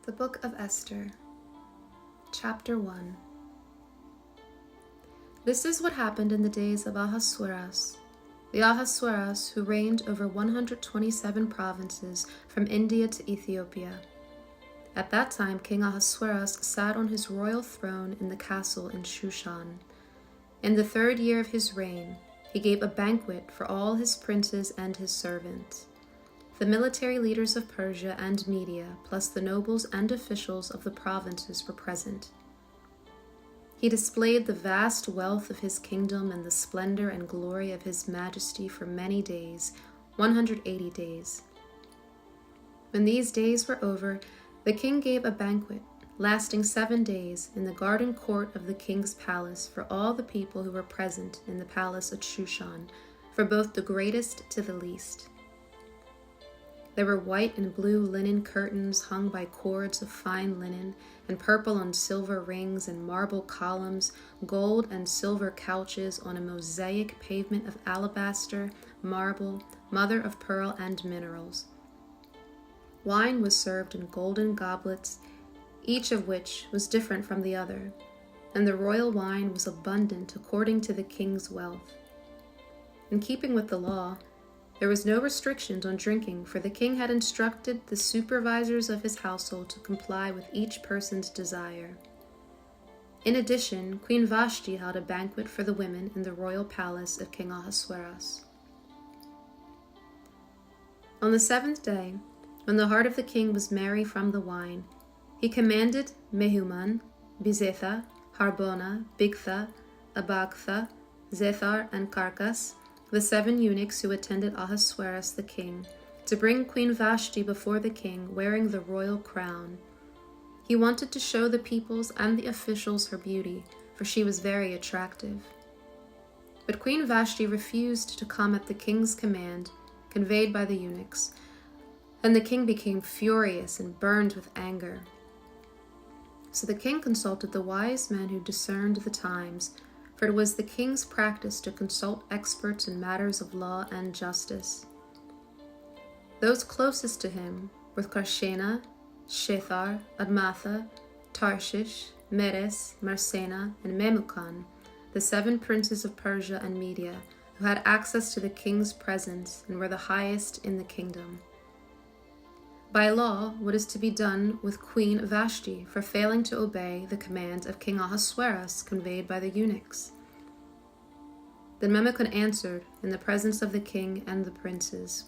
The Book of Esther, Chapter 1. This is what happened in the days of Ahasuerus, the Ahasuerus who reigned over 127 provinces from India to Ethiopia. At that time, King Ahasuerus sat on his royal throne in the castle in Shushan. In the 3rd year of his reign, he gave a banquet for all his princes and his servants. The military leaders of Persia and Media, plus the nobles and officials of the provinces, were present. He displayed the vast wealth of his kingdom and the splendor and glory of his majesty for many days, 180 days. When these days were over, the king gave a banquet, lasting 7 days, in the garden court of the king's palace for all the people who were present in the palace at Shushan, for both the greatest to the least. There were white and blue linen curtains hung by cords of fine linen, and purple and silver rings and marble columns, gold and silver couches on a mosaic pavement of alabaster, marble, mother of pearl, and minerals. Wine was served in golden goblets, each of which was different from the other, and the royal wine was abundant according to the king's wealth. In keeping with the law, there was no restrictions on drinking, for the king had instructed the supervisors of his household to comply with each person's desire. In addition, Queen Vashti held a banquet for the women in the royal palace of King Ahasuerus. On the 7th day, when the heart of the king was merry from the wine, he commanded Mehuman, Bizetha, Harbona, Bigtha, Abagtha, Zethar, and Carcas, the 7 eunuchs who attended Ahasuerus the king, to bring Queen Vashti before the king wearing the royal crown. He wanted to show the peoples and the officials her beauty, for she was very attractive. But Queen Vashti refused to come at the king's command, conveyed by the eunuchs, and the king became furious and burned with anger. So the king consulted the wise men who discerned the times, for it was the king's practice to consult experts in matters of law and justice. Those closest to him were Karshena, Shethar, Admatha, Tarshish, Meres, Marsena, and Memucan, the 7 princes of Persia and Media, who had access to the king's presence and were the highest in the kingdom. By law, what is to be done with Queen Vashti for failing to obey the command of King Ahasuerus conveyed by the eunuchs? Then Memucan answered in the presence of the king and the princes,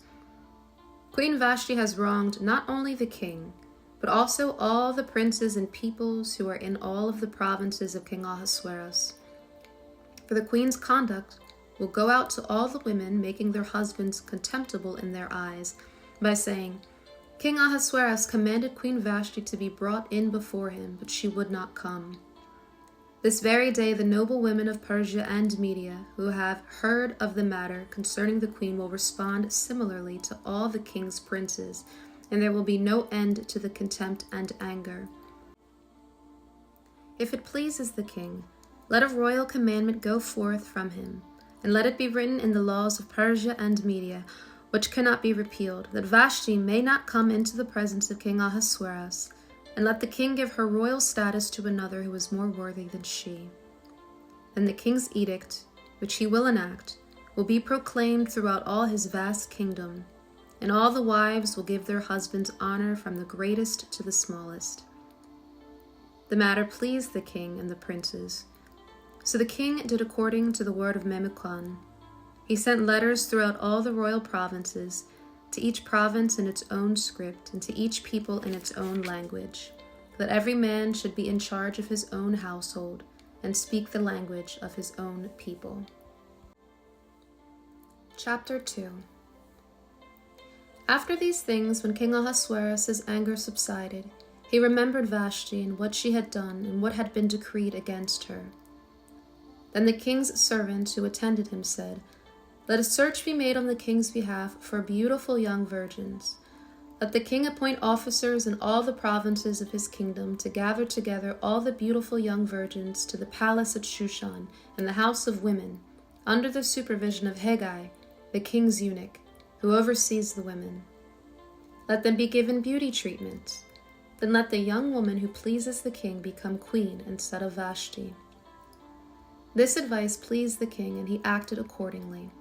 Queen Vashti has wronged not only the king, but also all the princes and peoples who are in all of the provinces of King Ahasuerus. For the queen's conduct will go out to all the women, making their husbands contemptible in their eyes, by saying, King Ahasuerus commanded Queen Vashti to be brought in before him, but she would not come. This very day the noble women of Persia and Media, who have heard of the matter concerning the queen, will respond similarly to all the king's princes, and there will be no end to the contempt and anger. If it pleases the king, let a royal commandment go forth from him, and let it be written in the laws of Persia and Media, which cannot be repealed, that Vashti may not come into the presence of King Ahasuerus, and let the king give her royal status to another who is more worthy than she. Then the king's edict, which he will enact, will be proclaimed throughout all his vast kingdom, and all the wives will give their husbands honor from the greatest to the smallest. The matter pleased the king and the princes. So the king did according to the word of Memucan. He sent letters throughout all the royal provinces, to each province in its own script, and to each people in its own language, that every man should be in charge of his own household, and speak the language of his own people. Chapter 2. After these things, when King Ahasuerus' anger subsided, he remembered Vashti and what she had done and what had been decreed against her. Then the king's servant who attended him said, Let a search be made on the king's behalf for beautiful young virgins. Let the king appoint officers in all the provinces of his kingdom to gather together all the beautiful young virgins to the palace at Shushan in the house of women, under the supervision of Hegai, the king's eunuch, who oversees the women. Let them be given beauty treatment. Then let the young woman who pleases the king become queen instead of Vashti." This advice pleased the king, and he acted accordingly.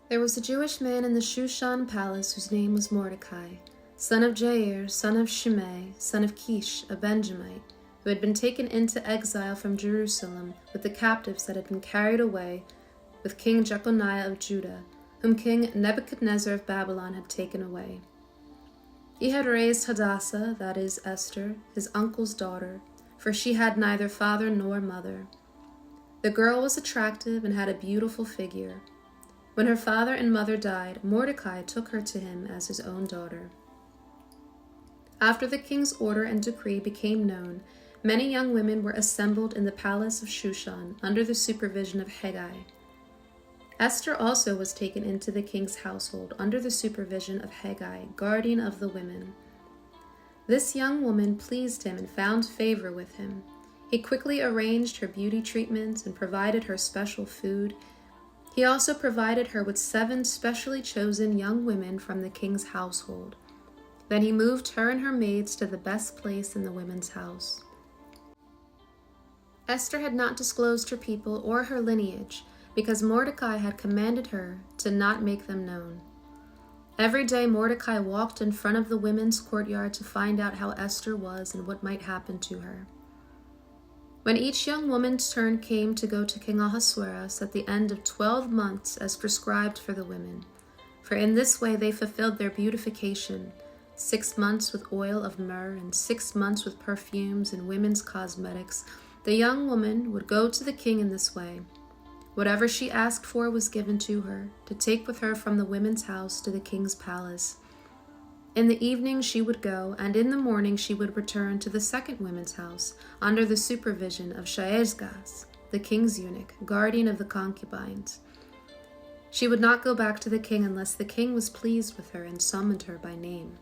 There was a Jewish man in the Shushan palace whose name was Mordecai, son of Jair, son of Shimei, son of Kish, a Benjamite, who had been taken into exile from Jerusalem with the captives that had been carried away with King Jeconiah of Judah, whom King Nebuchadnezzar of Babylon had taken away. He had raised Hadassah, that is, Esther, his uncle's daughter, for she had neither father nor mother. The girl was attractive and had a beautiful figure. When her father and mother died, Mordecai took her to him as his own daughter. After the king's order and decree became known, many young women were assembled in the palace of Shushan under the supervision of Hegai. Esther also was taken into the king's household under the supervision of Hegai, guardian of the women. This young woman pleased him and found favor with him. He quickly arranged her beauty treatments and provided her special food. He also provided her with 7 specially chosen young women from the king's household. Then he moved her and her maids to the best place in the women's house. Esther had not disclosed her people or her lineage, because Mordecai had commanded her to not make them known. Every day Mordecai walked in front of the women's courtyard to find out how Esther was and what might happen to her. When each young woman's turn came to go to King Ahasuerus at the end of 12 months as prescribed for the women, for in this way they fulfilled their beautification, 6 months with oil of myrrh and 6 months with perfumes and women's cosmetics, the young woman would go to the king in this way. Whatever she asked for was given to her, to take with her from the women's house to the king's palace. In the evening she would go, and in the morning she would return to the second women's house, under the supervision of Shaashgaz, the king's eunuch, guardian of the concubines. She would not go back to the king unless the king was pleased with her and summoned her by name.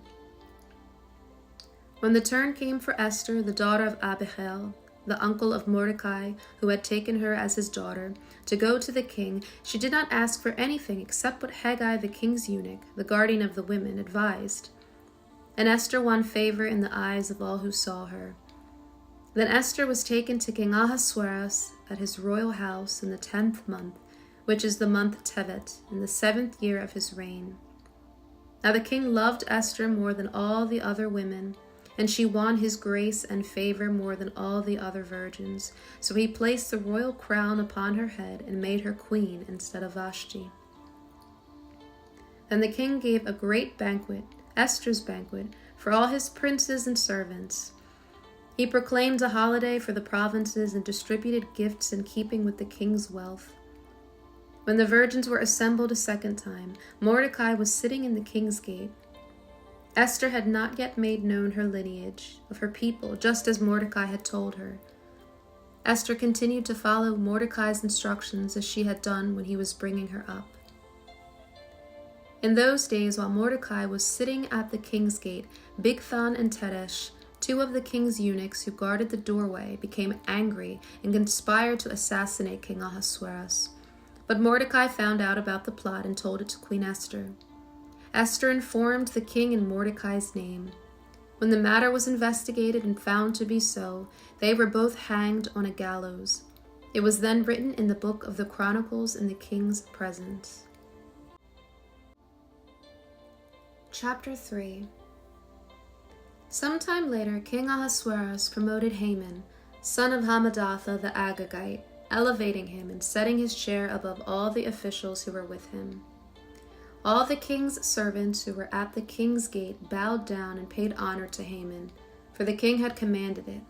When the turn came for Esther, the daughter of Abihail, the uncle of Mordecai, who had taken her as his daughter, to go to the king, she did not ask for anything except what Hegai, the king's eunuch, the guardian of the women, advised. And Esther won favor in the eyes of all who saw her. Then Esther was taken to King Ahasuerus at his royal house in the 10th month, which is the month Tevet, in the 7th year of his reign. Now the king loved Esther more than all the other women, and she won his grace and favor more than all the other virgins. So he placed the royal crown upon her head and made her queen instead of Vashti. Then the king gave a great banquet, Esther's banquet, for all his princes and servants. He proclaimed a holiday for the provinces and distributed gifts in keeping with the king's wealth. When the virgins were assembled a second time, Mordecai was sitting in the king's gate. Esther had not yet made known her lineage of her people, just as Mordecai had told her. Esther continued to follow Mordecai's instructions as she had done when he was bringing her up. In those days, while Mordecai was sitting at the king's gate, Bigthan and Teresh, 2 of the king's eunuchs who guarded the doorway, became angry and conspired to assassinate King Ahasuerus. But Mordecai found out about the plot and told it to Queen Esther. Esther informed the king in Mordecai's name. When the matter was investigated and found to be so, they were both hanged on a gallows. It was then written in the book of the Chronicles in the king's presence. Chapter 3. Sometime later, King Ahasuerus promoted Haman, son of Hammedatha the Agagite, elevating him and setting his chair above all the officials who were with him. All the king's servants who were at the king's gate bowed down and paid honor to Haman, for the king had commanded it.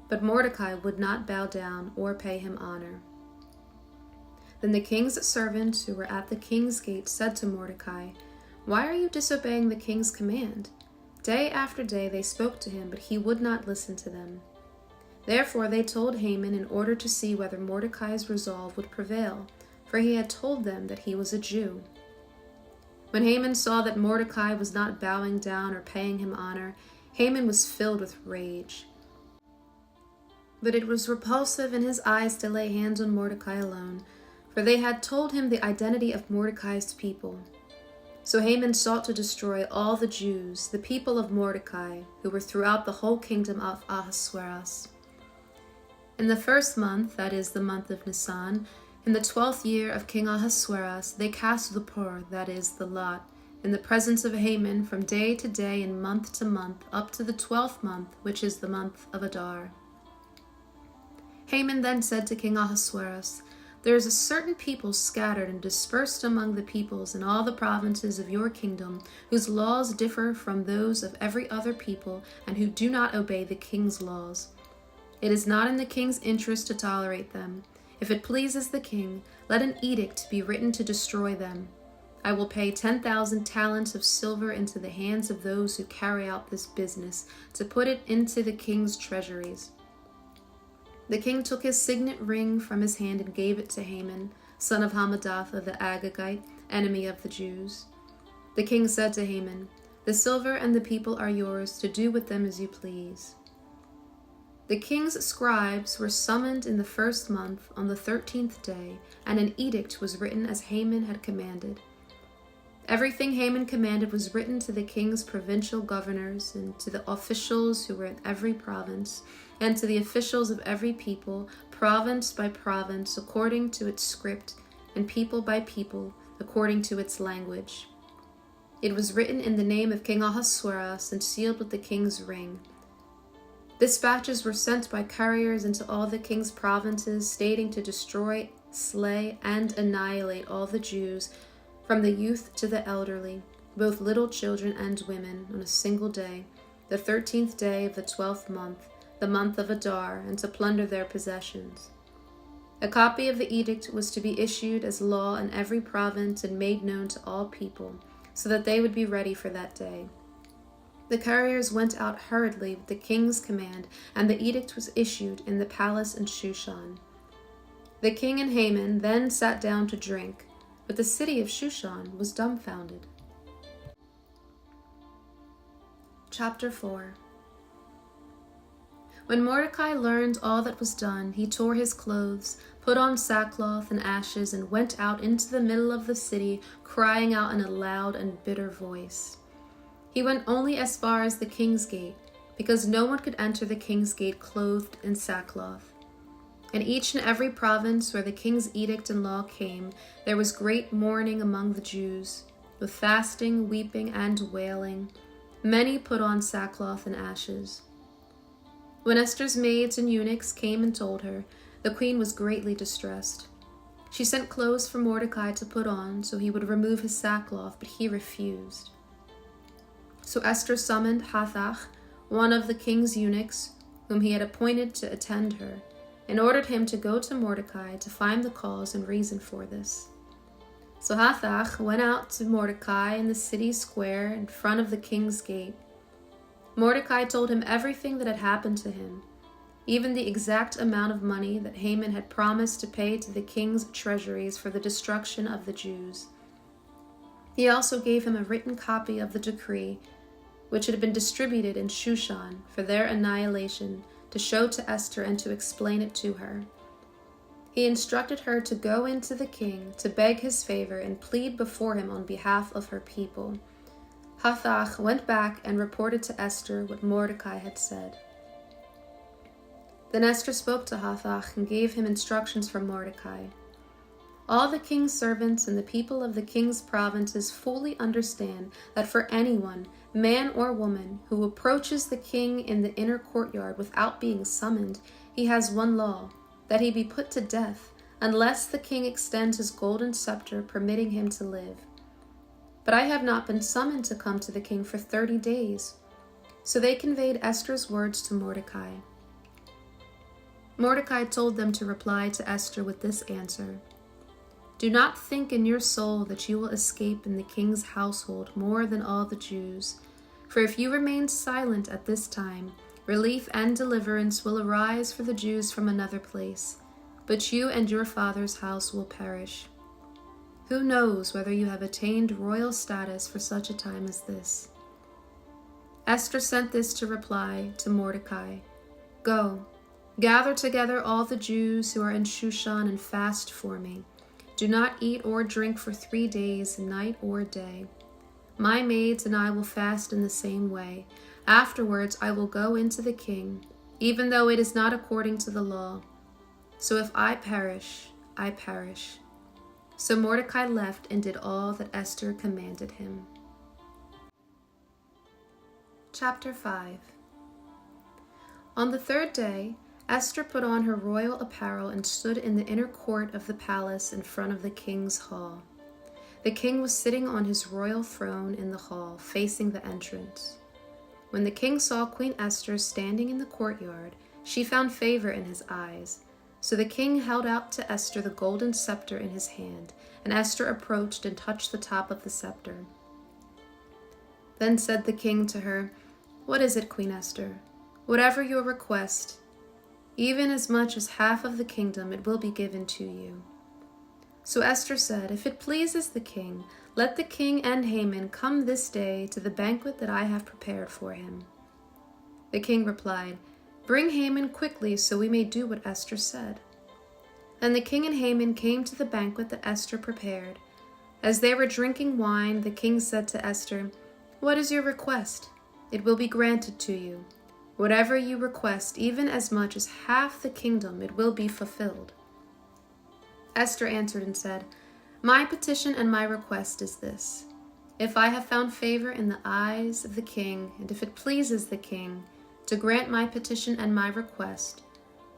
But Mordecai would not bow down or pay him honor. Then the king's servants who were at the king's gate said to Mordecai, "Why are you disobeying the king's command?" Day after day they spoke to him, but he would not listen to them. Therefore they told Haman in order to see whether Mordecai's resolve would prevail, for he had told them that he was a Jew. When Haman saw that Mordecai was not bowing down or paying him honor, Haman was filled with rage. But it was repulsive in his eyes to lay hands on Mordecai alone, for they had told him the identity of Mordecai's people. So Haman sought to destroy all the Jews, the people of Mordecai, who were throughout the whole kingdom of Ahasuerus. In the first month, that is the month of Nisan, in the 12th year of King Ahasuerus, they cast the pur, that is the lot, in the presence of Haman from day to day and month to month, up to the 12th month, which is the month of Adar. Haman then said to King Ahasuerus, "There is a certain people scattered and dispersed among the peoples in all the provinces of your kingdom, whose laws differ from those of every other people, and who do not obey the king's laws. It is not in the king's interest to tolerate them. If it pleases the king, let an edict be written to destroy them. I will pay 10,000 talents of silver into the hands of those who carry out this business, to put it into the king's treasuries." The king took his signet ring from his hand and gave it to Haman, son of Hammedatha the Agagite, enemy of the Jews. The king said to Haman, "The silver and the people are yours, to do with them as you please." The king's scribes were summoned in the first month on the 13th day, and an edict was written as Haman had commanded. Everything Haman commanded was written to the king's provincial governors, and to the officials who were in every province, and to the officials of every people, province by province, according to its script, and people by people, according to its language. It was written in the name of King Ahasuerus and sealed with the king's ring. Dispatches were sent by couriers into all the king's provinces, stating to destroy, slay, and annihilate all the Jews, from the youth to the elderly, both little children and women, on a single day, the 13th day of the 12th month, the month of Adar, and to plunder their possessions. A copy of the edict was to be issued as law in every province and made known to all people, so that they would be ready for that day. The couriers went out hurriedly with the king's command, and the edict was issued in the palace in Shushan. The king and Haman then sat down to drink, but the city of Shushan was dumbfounded. Chapter 4. When Mordecai learned all that was done, he tore his clothes, put on sackcloth and ashes, and went out into the middle of the city, crying out in a loud and bitter voice. He went only as far as the king's gate, because no one could enter the king's gate clothed in sackcloth. In each and every province where the king's edict and law came, there was great mourning among the Jews, with fasting, weeping, and wailing. Many put on sackcloth and ashes. When Esther's maids and eunuchs came and told her, the queen was greatly distressed. She sent clothes for Mordecai to put on, so he would remove his sackcloth, but he refused. So Esther summoned Hathach, one of the king's eunuchs, whom he had appointed to attend her, and ordered him to go to Mordecai to find the cause and reason for this. So Hathach went out to Mordecai in the city square in front of the king's gate. Mordecai told him everything that had happened to him, even the exact amount of money that Haman had promised to pay to the king's treasuries for the destruction of the Jews. He also gave him a written copy of the decree, which had been distributed in Shushan for their annihilation, to show to Esther and to explain it to her. He instructed her to go into the king to beg his favor and plead before him on behalf of her people. Hathach went back and reported to Esther what Mordecai had said. Then Esther spoke to Hathach and gave him instructions from Mordecai. All the king's servants and the people of the king's provinces fully understand that for anyone, man or woman, who approaches the king in the inner courtyard without being summoned, he has one law, that he be put to death, unless the king extends his golden scepter permitting him to live. But I have not been summoned to come to the king for 30 days. So they conveyed Esther's words to Mordecai. Mordecai told them to reply to Esther with this answer: Do not think in your soul that you will escape in the king's household more than all the Jews. For if you remain silent at this time, relief and deliverance will arise for the Jews from another place, but you and your father's house will perish. Who knows whether you have attained royal status for such a time as this? Esther sent this to reply to Mordecai: Go, gather together all the Jews who are in Shushan and fast for me. Do not eat or drink for 3 days, night or day. My maids and I will fast in the same way. Afterwards I will go into the king, even though it is not according to the law. So if I perish, I perish." So Mordecai left and did all that Esther commanded him. Chapter 5. On the third day, Esther put on her royal apparel and stood in the inner court of the palace in front of the king's hall. The king was sitting on his royal throne in the hall, facing the entrance. When the king saw Queen Esther standing in the courtyard, she found favor in his eyes. So the king held out to Esther the golden scepter in his hand, and Esther approached and touched the top of the scepter. Then said the king to her, "What is it, Queen Esther? Whatever your request, even as much as half of the kingdom, it will be given to you." So Esther said, "If it pleases the king, let the king and Haman come this day to the banquet that I have prepared for him." The king replied, "Bring Haman quickly so we may do what Esther said." Then the king and Haman came to the banquet that Esther prepared. As they were drinking wine, the king said to Esther, "What is your request? It will be granted to you. Whatever you request, even as much as half the kingdom, it will be fulfilled." Esther answered and said, "My petition and my request is this. If I have found favor in the eyes of the king, and if it pleases the king to grant my petition and my request,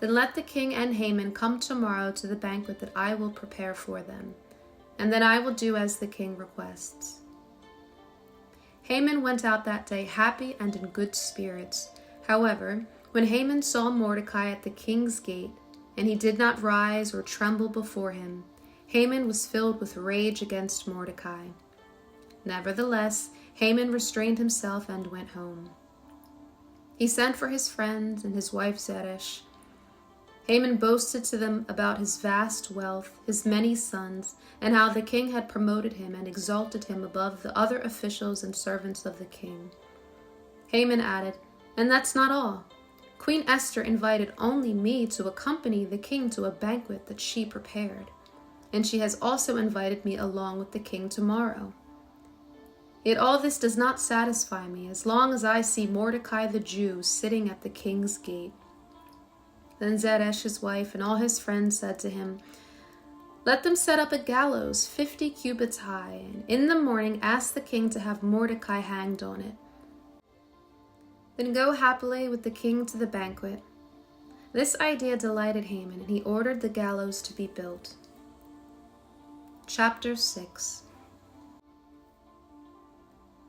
then let the king and Haman come tomorrow to the banquet that I will prepare for them, and then I will do as the king requests." Haman went out that day happy and in good spirits. However, when Haman saw Mordecai at the king's gate, and he did not rise or tremble before him, Haman was filled with rage against Mordecai. Nevertheless, Haman restrained himself and went home. He sent for his friends and his wife Zeresh. Haman boasted to them about his vast wealth, his many sons, and how the king had promoted him and exalted him above the other officials and servants of the king. Haman added, "And that's not all. Queen Esther invited only me to accompany the king to a banquet that she prepared, and she has also invited me along with the king tomorrow. Yet all this does not satisfy me as long as I see Mordecai the Jew sitting at the king's gate." Then Zeresh, his wife, and all his friends said to him, "Let them set up a gallows 50 cubits high, and in the morning ask the king to have Mordecai hanged on it. Then go happily with the king to the banquet." This idea delighted Haman, and he ordered the gallows to be built. Chapter 6.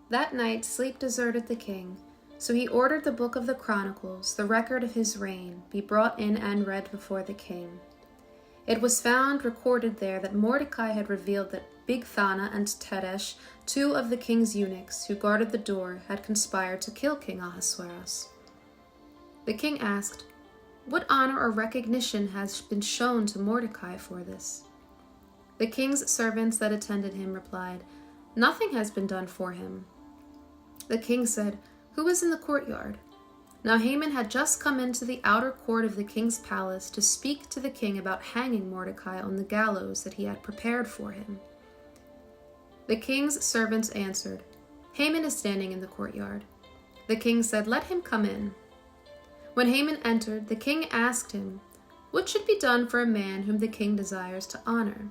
That night sleep deserted the king, so he ordered the book of the Chronicles, the record of his reign, be brought in and read before the king. It was found recorded there that Mordecai had revealed that Bigthana and Teresh, two of the king's eunuchs who guarded the door, had conspired to kill King Ahasuerus. The king asked, "What honor or recognition has been shown to Mordecai for this?" The king's servants that attended him replied, "Nothing has been done for him." The king said, "Who is in the courtyard?" Now Haman had just come into the outer court of the king's palace to speak to the king about hanging Mordecai on the gallows that he had prepared for him. The king's servants answered, "Haman is standing in the courtyard." The king said, "Let him come in." When Haman entered, the king asked him, "What should be done for a man whom the king desires to honor?"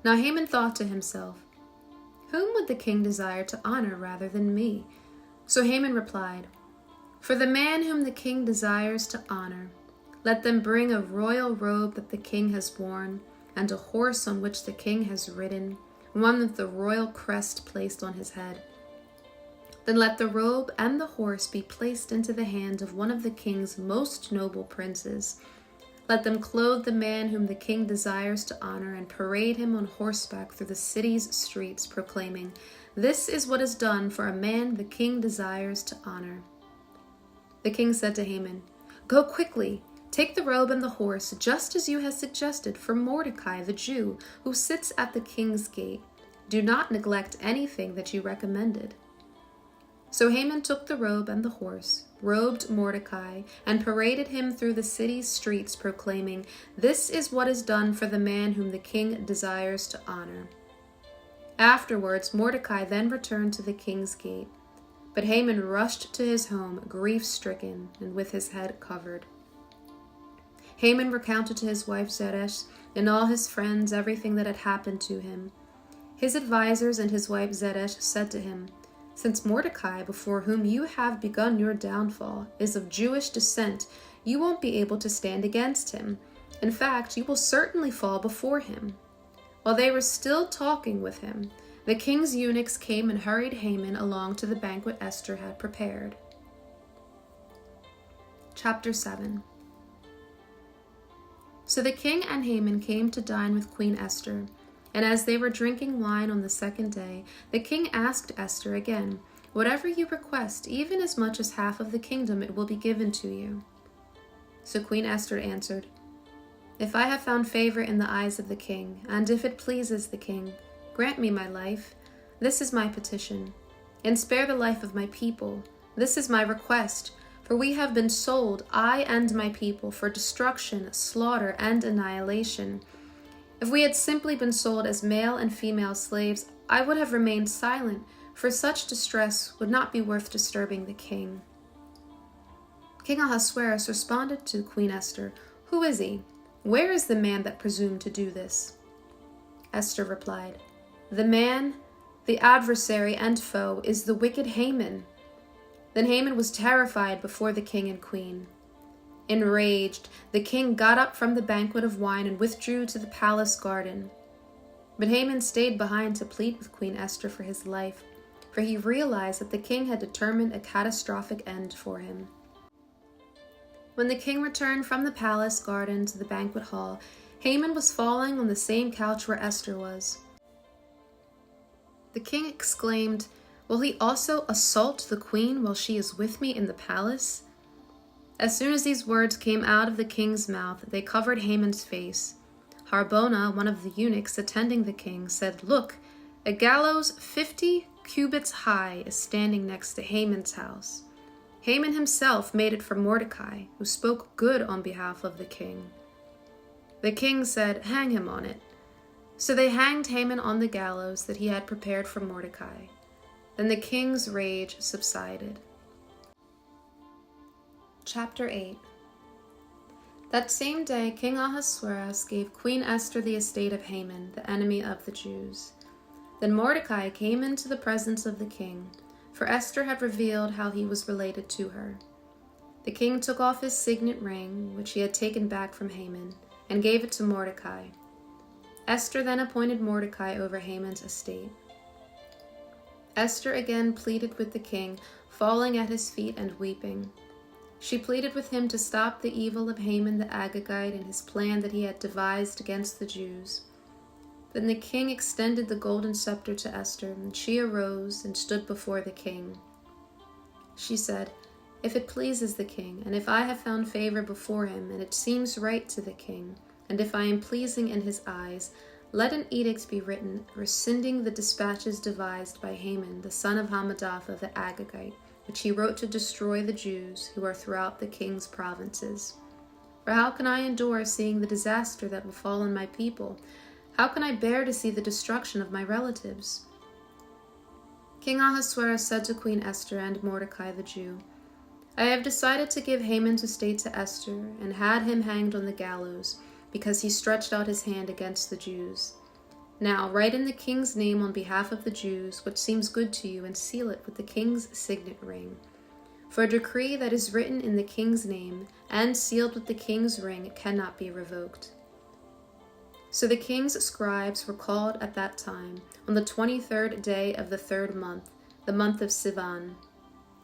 Now Haman thought to himself, "Whom would the king desire to honor rather than me?" So Haman replied, "For the man whom the king desires to honor, let them bring a royal robe that the king has worn, and a horse on which the king has ridden, one with the royal crest placed on his head. Then let the robe and the horse be placed into the hand of one of the king's most noble princes. Let them clothe the man whom the king desires to honor and parade him on horseback through the city's streets, proclaiming, 'This is what is done for a man the king desires to honor.'" The king said to Haman, "Go quickly, take the robe and the horse, just as you have suggested, for Mordecai the Jew, who sits at the king's gate. Do not neglect anything that you recommended." So Haman took the robe and the horse, robed Mordecai, and paraded him through the city's streets, proclaiming, "This is what is done for the man whom the king desires to honor." Afterwards, Mordecai then returned to the king's gate. But Haman rushed to his home, grief-stricken and with his head covered. Haman recounted to his wife Zeresh and all his friends everything that had happened to him. His advisers and his wife Zeresh said to him, "Since Mordecai, before whom you have begun your downfall, is of Jewish descent, you won't be able to stand against him. In fact, you will certainly fall before him." While they were still talking with him, the king's eunuchs came and hurried Haman along to the banquet Esther had prepared. Chapter 7. So the king and Haman came to dine with Queen Esther, and as they were drinking wine on the second day, the king asked Esther again, "Whatever you request, even as much as half of the kingdom, it will be given to you." So Queen Esther answered, "If I have found favor in the eyes of the king, and if it pleases the king, grant me my life. This is my petition. And spare the life of my people. This is my request. For we have been sold, I and my people, for destruction, slaughter, and annihilation. If we had simply been sold as male and female slaves, I would have remained silent, for such distress would not be worth disturbing the king." King Ahasuerus responded to Queen Esther, "Who is he? Where is the man that presumed to do this?" Esther replied, "The man, the adversary and foe, is the wicked Haman." Then Haman was terrified before the king and queen. Enraged, the king got up from the banquet of wine and withdrew to the palace garden. But Haman stayed behind to plead with Queen Esther for his life, for he realized that the king had determined a catastrophic end for him. When the king returned from the palace garden to the banquet hall, Haman was falling on the same couch where Esther was. The king exclaimed, "Will he also assault the queen while she is with me in the palace?" As soon as these words came out of the king's mouth, they covered Haman's face. Harbona, one of the eunuchs attending the king, said, "Look, a gallows 50 cubits high is standing next to Haman's house. Haman himself made it for Mordecai, who spoke good on behalf of the king." The king said, "Hang him on it." So they hanged Haman on the gallows that he had prepared for Mordecai. Then the king's rage subsided. Chapter 8. That same day, King Ahasuerus gave Queen Esther the estate of Haman, the enemy of the Jews. Then Mordecai came into the presence of the king, for Esther had revealed how he was related to her. The king took off his signet ring, which he had taken back from Haman, and gave it to Mordecai. Esther then appointed Mordecai over Haman's estate. Esther again pleaded with the king, falling at his feet and weeping. She pleaded with him to stop the evil of Haman the Agagite and his plan that he had devised against the Jews. Then the king extended the golden scepter to Esther, and she arose and stood before the king. She said, "If it pleases the king, and if I have found favor before him, and it seems right to the king, and if I am pleasing in his eyes, let an edict be written rescinding the dispatches devised by Haman, the son of Hammedatha the Agagite, which he wrote to destroy the Jews who are throughout the king's provinces. For how can I endure seeing the disaster that will fall on my people? How can I bear to see the destruction of my relatives?" King Ahasuerus said to Queen Esther and Mordecai the Jew, "I have decided to give Haman's estate to Esther and had him hanged on the gallows, because he stretched out his hand against the Jews. Now write in the king's name on behalf of the Jews what seems good to you and seal it with the king's signet ring. For a decree that is written in the king's name and sealed with the king's ring cannot be revoked." So the king's scribes were called at that time, on the 23rd day of the 3rd month, the month of Sivan.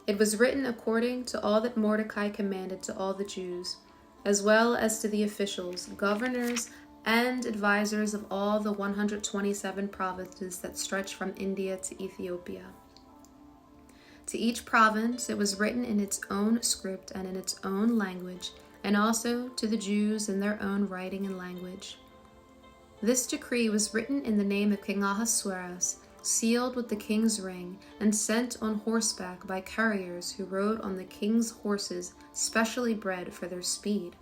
It was written according to all that Mordecai commanded to all the Jews, as well as to the officials, governors, and advisors of all the 127 provinces that stretch from India to Ethiopia. To each province it was written in its own script and in its own language, and also to the Jews in their own writing and language. This decree was written in the name of King Ahasuerus, sealed with the king's ring, and sent on horseback by couriers who rode on the king's horses, specially bred for their speed.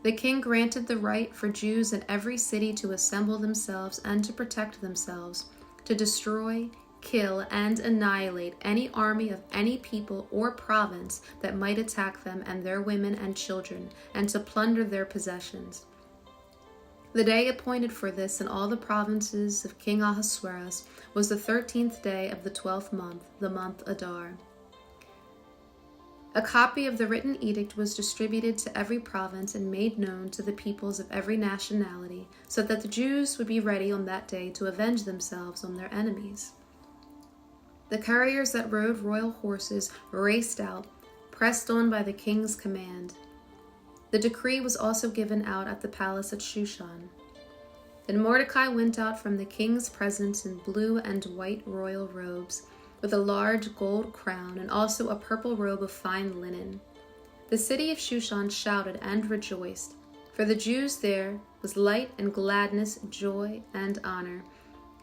The king granted the right for Jews in every city to assemble themselves and to protect themselves, to destroy, kill, and annihilate any army of any people or province that might attack them and their women and children, and to plunder their possessions. The day appointed for this in all the provinces of King Ahasuerus was the 13th day of the 12th month, the month Adar. A copy of the written edict was distributed to every province and made known to the peoples of every nationality, so that the Jews would be ready on that day to avenge themselves on their enemies. The couriers that rode royal horses raced out, pressed on by the king's command. The decree was also given out at the palace at Shushan. Then Mordecai went out from the king's presence in blue and white royal robes, with a large gold crown and also a purple robe of fine linen. The city of Shushan shouted and rejoiced, for the Jews there was light and gladness, joy and honor.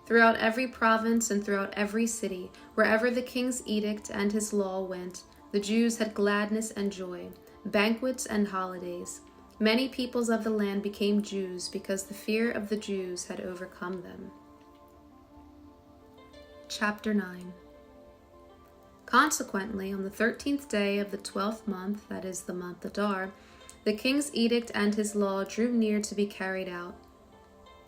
Throughout every province and throughout every city, wherever the king's edict and his law went, the Jews had gladness and joy, banquets and holidays. Many peoples of the land became Jews because the fear of the Jews had overcome them. Chapter 9. Consequently, on the 13th day of the 12th month, that is the month Adar, the king's edict and his law drew near to be carried out.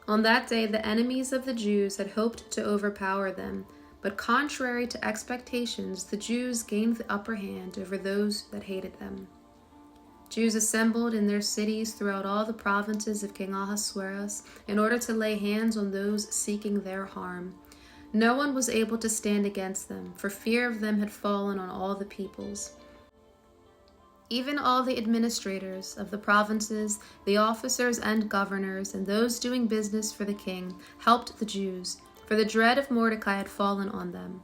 On that day the enemies of the Jews had hoped to overpower them, but contrary to expectations, the Jews gained the upper hand over those that hated them. Jews assembled in their cities throughout all the provinces of King Ahasuerus in order to lay hands on those seeking their harm. No one was able to stand against them, for fear of them had fallen on all the peoples. Even all the administrators of the provinces, the officers and governors, and those doing business for the king helped the Jews, for the dread of Mordecai had fallen on them.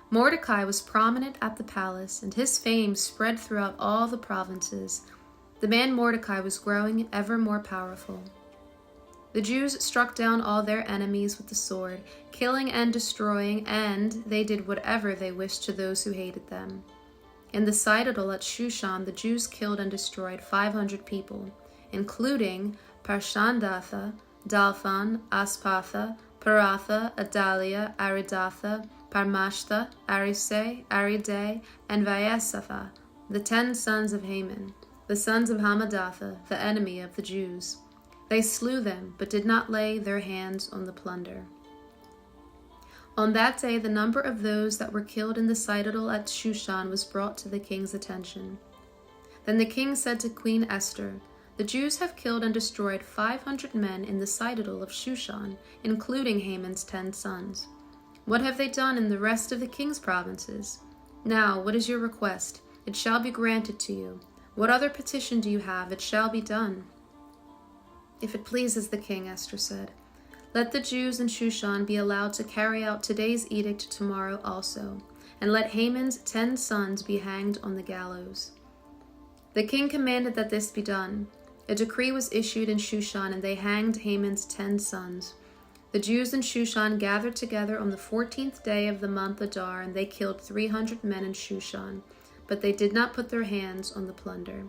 Mordecai was prominent at the palace, and his fame spread throughout all the provinces. The man Mordecai was growing ever more powerful. The Jews struck down all their enemies with the sword, killing and destroying, and they did whatever they wished to those who hated them. In the citadel at Shushan, the Jews killed and destroyed 500 people, including Parshandatha, Dalphon, Aspatha, Paratha, Adalia, Aridatha, Parmashtha, Arise, Aride, and Vaesatha, the 10 sons of Haman, the sons of Hamadatha, the enemy of the Jews. They slew them, but did not lay their hands on the plunder. On that day the number of those that were killed in the citadel at Shushan was brought to the king's attention. Then the king said to Queen Esther, "The Jews have killed and destroyed 500 men in the citadel of Shushan, including Haman's 10 sons. What have they done in the rest of the king's provinces? Now, what is your request? It shall be granted to you. What other petition do you have? It shall be done." "If it pleases the king," Esther said, "let the Jews in Shushan be allowed to carry out today's edict tomorrow also, and let Haman's 10 sons be hanged on the gallows." The king commanded that this be done. A decree was issued in Shushan, and they hanged Haman's 10 sons. The Jews in Shushan gathered together on the 14th day of the month Adar, and they killed 300 men in Shushan, but they did not put their hands on the plunder.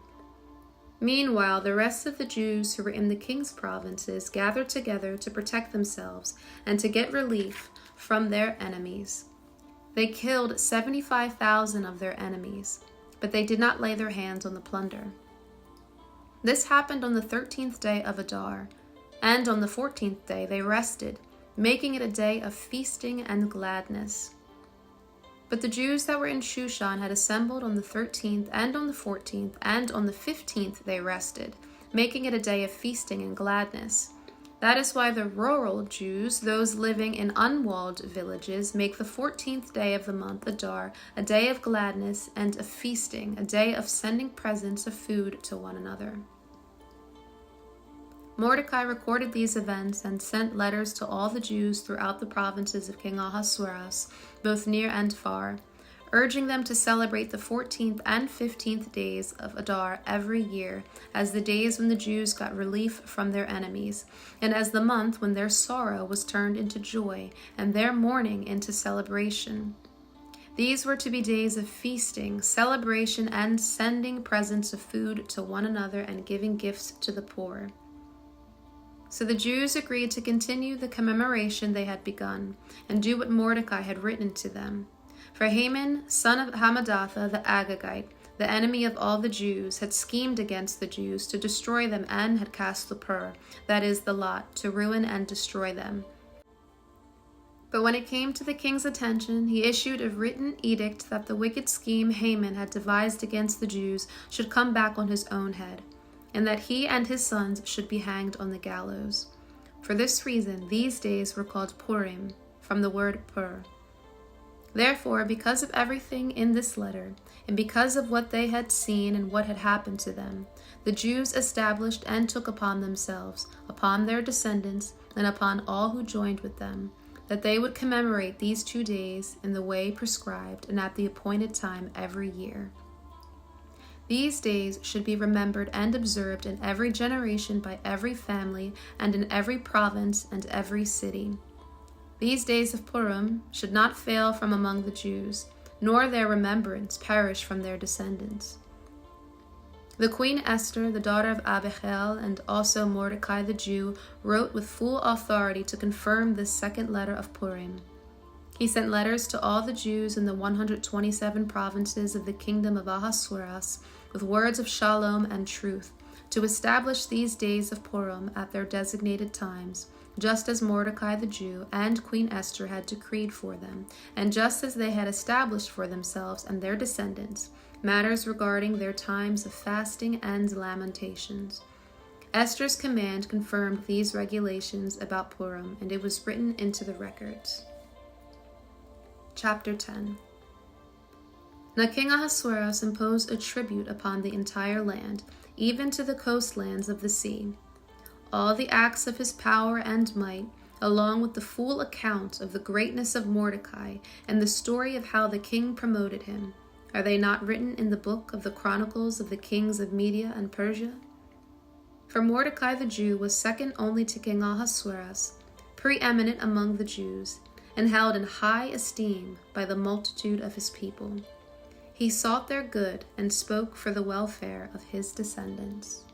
Meanwhile, the rest of the Jews who were in the king's provinces gathered together to protect themselves and to get relief from their enemies. They killed 75,000 of their enemies, but they did not lay their hands on the plunder. This happened on the 13th day of Adar, and on the 14th day they rested, making it a day of feasting and gladness. But the Jews that were in Shushan had assembled on the 13th and on the 14th, and on the 15th they rested, making it a day of feasting and gladness. That is why the rural Jews, those living in unwalled villages, make the 14th day of the month Adar a day of gladness and of feasting, a day of sending presents of food to one another. Mordecai recorded these events and sent letters to all the Jews throughout the provinces of King Ahasuerus, both near and far, urging them to celebrate the 14th and 15th days of Adar every year as the days when the Jews got relief from their enemies, and as the month when their sorrow was turned into joy and their mourning into celebration. These were to be days of feasting, celebration, and sending presents of food to one another and giving gifts to the poor. So the Jews agreed to continue the commemoration they had begun and do what Mordecai had written to them. For Haman, son of Hammedatha the Agagite, the enemy of all the Jews, had schemed against the Jews to destroy them and had cast the pur, that is, the lot, to ruin and destroy them. But when it came to the king's attention, he issued a written edict that the wicked scheme Haman had devised against the Jews should come back on his own head, and that he and his sons should be hanged on the gallows. For this reason, these days were called Purim, from the word pur. Therefore, because of everything in this letter, and because of what they had seen and what had happened to them, the Jews established and took upon themselves, upon their descendants, and upon all who joined with them, that they would commemorate these 2 days in the way prescribed and at the appointed time every year. These days should be remembered and observed in every generation by every family and in every province and every city. These days of Purim should not fail from among the Jews, nor their remembrance perish from their descendants. The Queen Esther, the daughter of Abihail, and also Mordecai the Jew, wrote with full authority to confirm this second letter of Purim. He sent letters to all the Jews in the 127 provinces of the kingdom of Ahasuerus with words of shalom and truth, to establish these days of Purim at their designated times, just as Mordecai the Jew and Queen Esther had decreed for them, and just as they had established for themselves and their descendants matters regarding their times of fasting and lamentations. Esther's command confirmed these regulations about Purim, and it was written into the records. Chapter 10. Now King Ahasuerus imposed a tribute upon the entire land, even to the coastlands of the sea. All the acts of his power and might, along with the full account of the greatness of Mordecai and the story of how the king promoted him, are they not written in the book of the Chronicles of the kings of Media and Persia? For Mordecai the Jew was second only to King Ahasuerus, preeminent among the Jews, and held in high esteem by the multitude of his people. He sought their good and spoke for the welfare of his descendants.